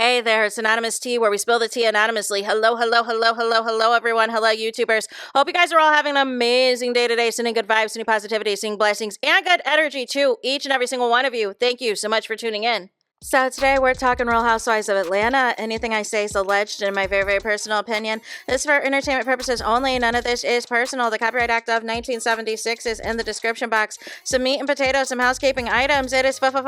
Hey there, it's Anonymous Tea, where we spill the tea anonymously. Hello, everyone. Hello, YouTubers. Hope you guys are all having an amazing day today, sending good vibes, sending positivity, sending blessings, and good energy to each and every single one of you. Thank you so much for tuning in. So today we're talking Real Housewives of Atlanta. Anything I say is alleged in my very, very personal opinion. This is for entertainment purposes only. None of this is personal. The Copyright Act of 1976 is in the description box. Some meat and potatoes, some housekeeping items. It is free to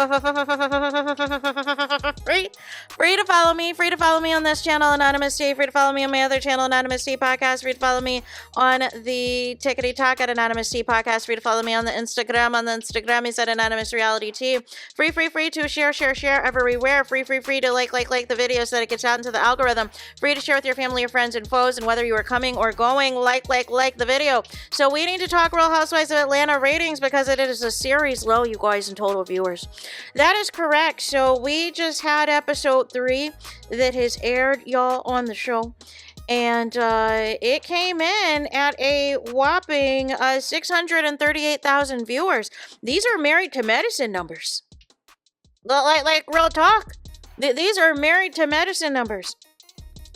follow me. Free to follow me on this channel, Anonymous Tea. Free to follow me on my other channel, Anonymous Tea Podcast. Free to follow me on the Tickety Talk at Anonymous Tea Podcast. Free to follow me on the Instagram. On the Instagram is at Anonymous Reality Tea. Free to share everywhere. Free to like the video so that it gets out into the algorithm. Free to share with your family, your friends, and foes, and whether you are coming or going, like the video. So we need to talk Real Housewives of Atlanta ratings because it is a series low, you guys, in total viewers. That is correct. So we just had episode 3 that has aired, y'all, on the show. And it came in at a whopping 638,000 viewers. These are Married to Medicine numbers. Like real talk. These are Married to Medicine numbers.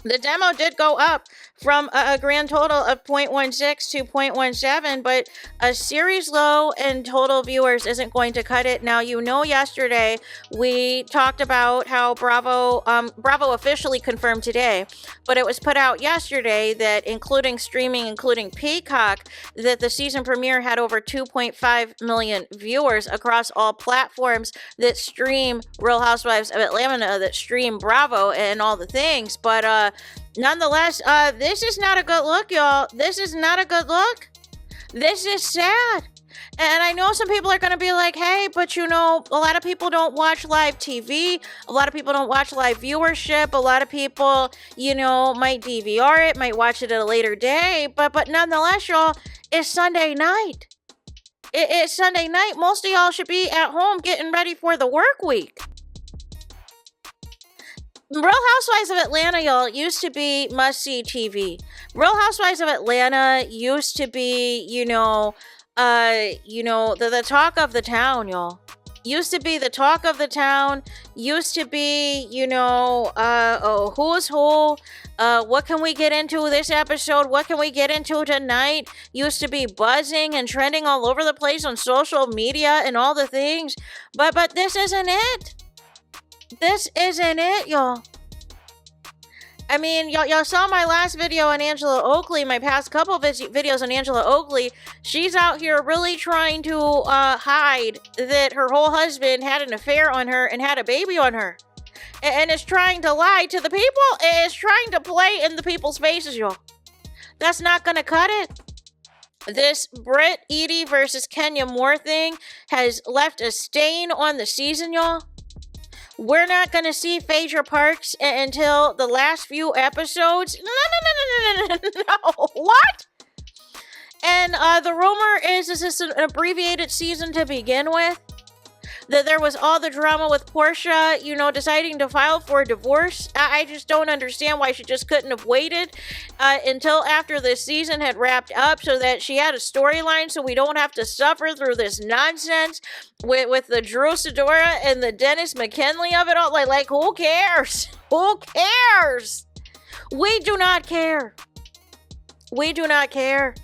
The demo did go up from a grand total of 0.16 to 0.17, but a series low in total viewers isn't going to cut it. Now, you know, yesterday we talked about how Bravo officially confirmed today, but it was put out yesterday that including streaming, including Peacock, that the season premiere had over 2.5 million viewers across all platforms that stream Real Housewives of Atlanta, that stream Bravo and all the things. But nonetheless, this is not a good look, y'all. This is not a good look. This is sad. And I know some people are going to be like, hey, but you know, a lot of people don't watch live TV. A lot of people don't watch live viewership. A lot of people, you know, might DVR it, might watch it at a later day. But nonetheless, y'all, it's Sunday night. It's Sunday night. Most of y'all should be at home getting ready for the work week. Real Housewives of Atlanta, y'all, used to be must-see TV. Real Housewives of Atlanta used to be, the talk of the town, y'all. Used to be the talk of the town. Used to be, who's who. What can we get into this episode? What can we get into tonight? Used to be buzzing and trending all over the place on social media and all the things. But this isn't it. This isn't it, y'all. I mean, y'all saw my last video on Angela Oakley, my past couple videos on Angela Oakley. She's out here really trying to hide that her whole husband had an affair on her and had a baby on her. And is trying to lie to the people. Is trying to play in the people's faces, y'all. That's not gonna cut it. This Britt Edie versus Kenya Moore thing has left a stain on the season, y'all. We're not going to see Phaedra Parks until the last few episodes. No. What? And the rumor is this is an abbreviated season to begin with. That there was all the drama with Portia, deciding to file for a divorce. I just don't understand why she just couldn't have waited until after this season had wrapped up so that she had a storyline so we don't have to suffer through this nonsense with the Drew Sidora and the Dennis McKinley of it all. Like who cares? Who cares? We do not care. We do not care.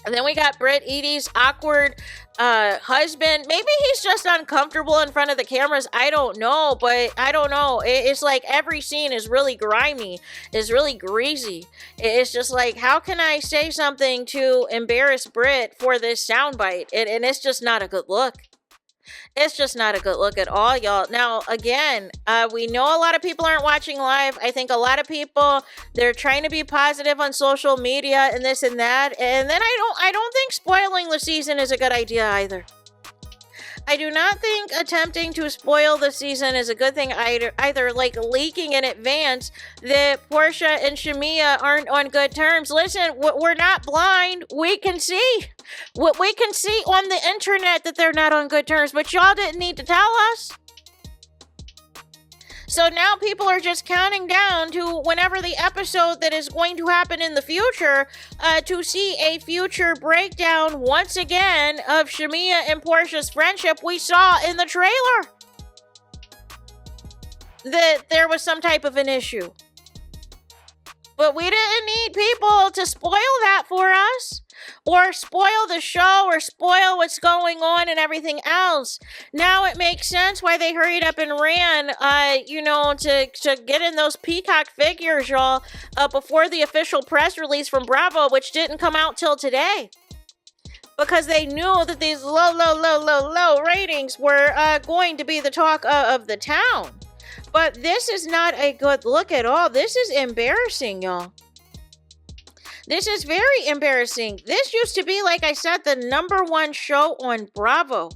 And then we got Britt Edie's awkward husband. Maybe he's just uncomfortable in front of the cameras. I don't know, but I don't know. It's like every scene is really grimy, is really greasy. It's just like, how can I say something to embarrass Britt for this soundbite? And it's just not a good look. It's just not a good look at all, y'all. Now, again, we know a lot of people aren't watching live. I think a lot of people, they're trying to be positive on social media and this and that. And then I don't think spoiling the season is a good idea either. I do not think attempting to spoil the season is a good thing either, like leaking in advance that Portia and Shamia aren't on good terms. Listen, we're not blind. We can see. We can see on the internet that they're not on good terms, but y'all didn't need to tell us. So now people are just counting down to whenever the episode that is going to happen in the future to see a future breakdown once again of Shamia and Portia's friendship we saw in the trailer. that there was some type of an issue. But we didn't need people to spoil that for us, or spoil the show, or spoil what's going on and everything else. Now it makes sense why they hurried up and ran, to get in those Peacock figures, y'all, before the official press release from Bravo, which didn't come out till today. Because they knew that these low ratings were going to be the talk of the town. But this is not a good look at all. This is embarrassing, y'all. This is very embarrassing. This used to be, like I said, the #1 show on Bravo.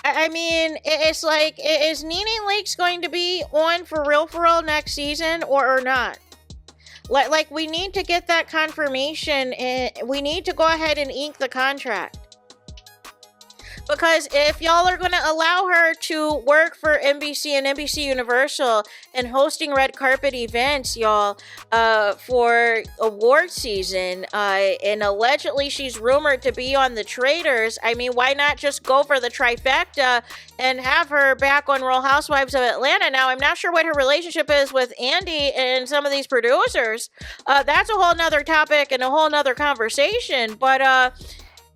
I mean, it's like, is Nene Leakes going to be on for real next season or not? Like, we need to get that confirmation, and we need to go ahead and ink the contract. Because if y'all are going to allow her to work for NBC and NBC Universal and hosting red carpet events, y'all, for award season, and allegedly she's rumored to be on The Traitors, I mean, why not just go for the trifecta and have her back on Real Housewives of Atlanta? Now, I'm not sure what her relationship is with Andy and some of these producers. That's a whole nother topic and a whole nother conversation, but,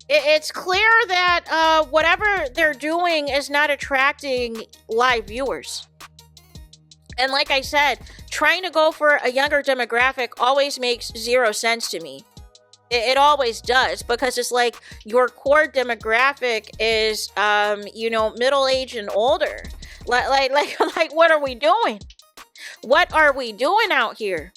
it's clear that whatever they're doing is not attracting live viewers. And like I said, trying to go for a younger demographic always makes zero sense to me. It always does, because it's like your core demographic is, middle-aged and older. Like, what are we doing? What are we doing out here?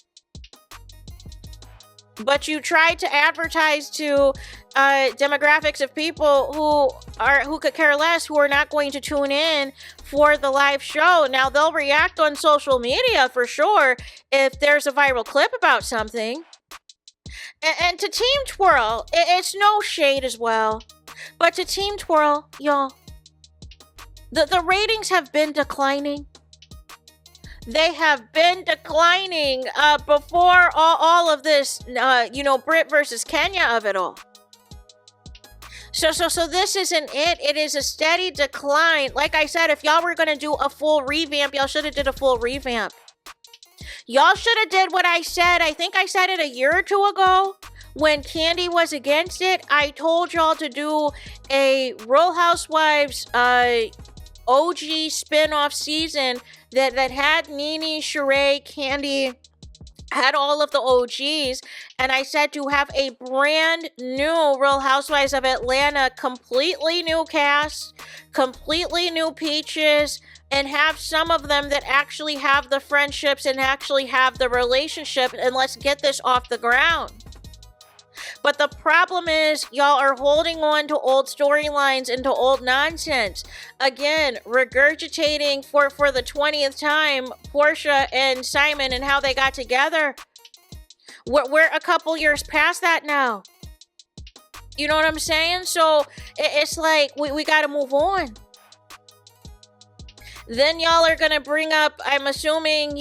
But you try to advertise to demographics of people who could care less, who are not going to tune in for the live show. Now, they'll react on social media for sure if there's a viral clip about something. And to Team Twirl, it's no shade as well, but to Team Twirl, y'all, the ratings have been declining. They have been declining before all of this, Brit versus Kenya of it all. So this isn't it. It is a steady decline. Like I said, if y'all were going to do a full revamp, y'all should have did a full revamp. Y'all should have did what I said. I think I said it a year or two ago when Candy was against it. I told y'all to do a Real Housewives OG spin-off season that had Nene, Sheree, Candy, had all of the OGs, and I said to have a brand new Real Housewives of Atlanta, completely new cast, completely new peaches, and have some of them that actually have the friendships and actually have the relationship, and let's get this off the ground. But the problem is, y'all are holding on to old storylines and to old nonsense. Again, regurgitating for the 20th time Portia and Simon and how they got together. We're a couple years past that now. You know what I'm saying? So it's like we got to move on. Then y'all are going to bring up, I'm assuming,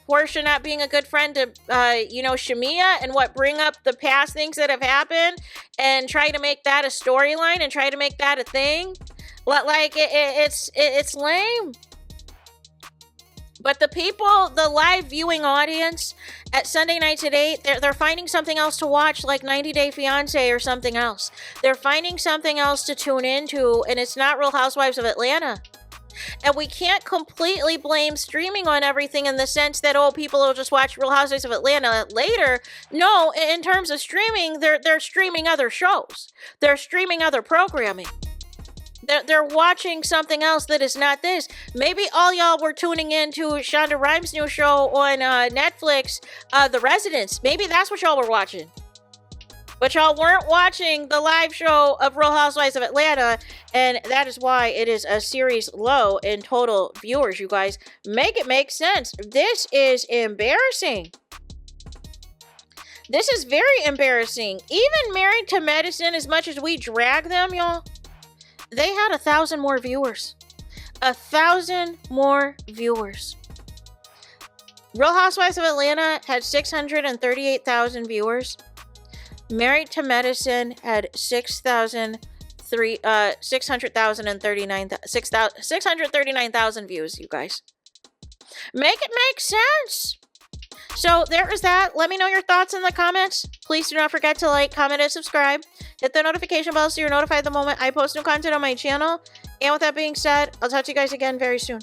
Portia not being a good friend to, Shamia, and bring up the past things that have happened and try to make that a storyline and try to make that a thing. Like, it's lame. But the people, the live viewing audience at Sunday nights at 8, they're finding something else to watch, like 90 Day Fiance or something else. They're finding something else to tune into, and it's not Real Housewives of Atlanta. And we can't completely blame streaming on everything in the sense that, people will just watch Real Housewives of Atlanta later. No, in terms of streaming, they're streaming other shows. They're streaming other programming. They're watching something else that is not this. Maybe all y'all were tuning in to Shonda Rhimes' new show on Netflix, The Residents. Maybe that's what y'all were watching. But y'all weren't watching the live show of Real Housewives of Atlanta, and that is why it is a series low in total viewers, you guys. Make it make sense. This is embarrassing. This is very embarrassing. Even Married to Medicine, as much as we drag them, y'all, they had 1,000 more viewers. 1,000 more viewers. Real Housewives of Atlanta had 638,000 viewers. Married to Medicine had 6,000 639,000 views, you guys. Make it make sense. So there is that. Let me know your thoughts in the comments. Please do not forget to like, comment, and subscribe. Hit the notification bell so you're notified the moment I post new content on my channel. And with that being said, I'll talk to you guys again very soon.